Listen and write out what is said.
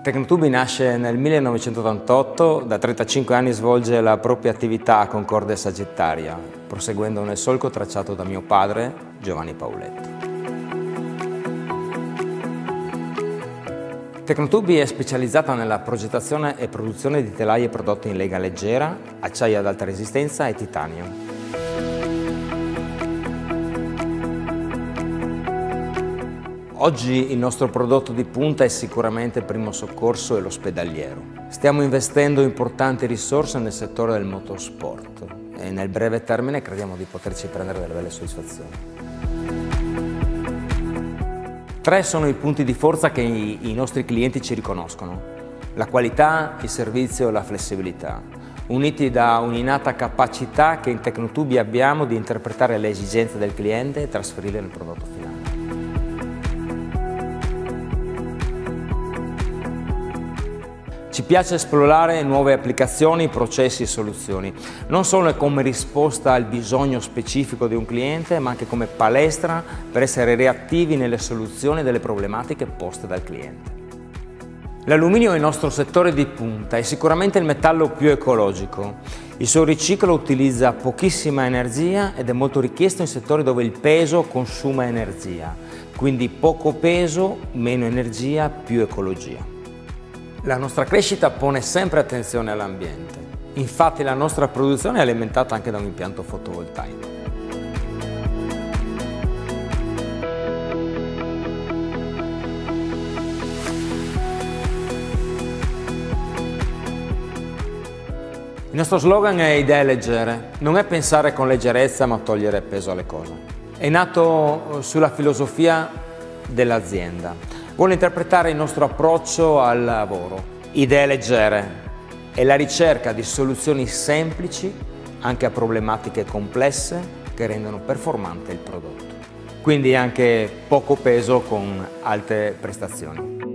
Tecnotubi nasce nel 1988, da 35 anni svolge la propria attività a Concordia Sagittaria, proseguendo nel solco tracciato da mio padre, Giovanni Pauletto. Tecnotubi è specializzata nella progettazione e produzione di telaie prodotte in lega leggera, acciaio ad alta resistenza e titanio. Oggi il nostro prodotto di punta è sicuramente il primo soccorso e l'ospedaliero. Stiamo investendo importanti risorse nel settore del motorsport e nel breve termine crediamo di poterci prendere delle belle soddisfazioni. 3 sono i punti di forza che i nostri clienti ci riconoscono: la qualità, il servizio e la flessibilità, uniti da un'innata capacità che in Tecnotubi abbiamo di interpretare le esigenze del cliente e trasferirle nel prodotto finale. Ci piace esplorare nuove applicazioni, processi e soluzioni, non solo come risposta al bisogno specifico di un cliente, ma anche come palestra per essere reattivi nelle soluzioni delle problematiche poste dal cliente. L'alluminio è il nostro settore di punta, è sicuramente il metallo più ecologico. Il suo riciclo utilizza pochissima energia ed è molto richiesto in settori dove il peso consuma energia, quindi poco peso, meno energia, più ecologia. La nostra crescita pone sempre attenzione all'ambiente, infatti la nostra produzione è alimentata anche da un impianto fotovoltaico. Il nostro slogan è idee leggere, non è pensare con leggerezza ma togliere peso alle cose. È nato sulla filosofia dell'azienda. Vuole interpretare il nostro approccio al lavoro. Idee leggere è la ricerca di soluzioni semplici anche a problematiche complesse che rendono performante il prodotto. Quindi anche poco peso con alte prestazioni.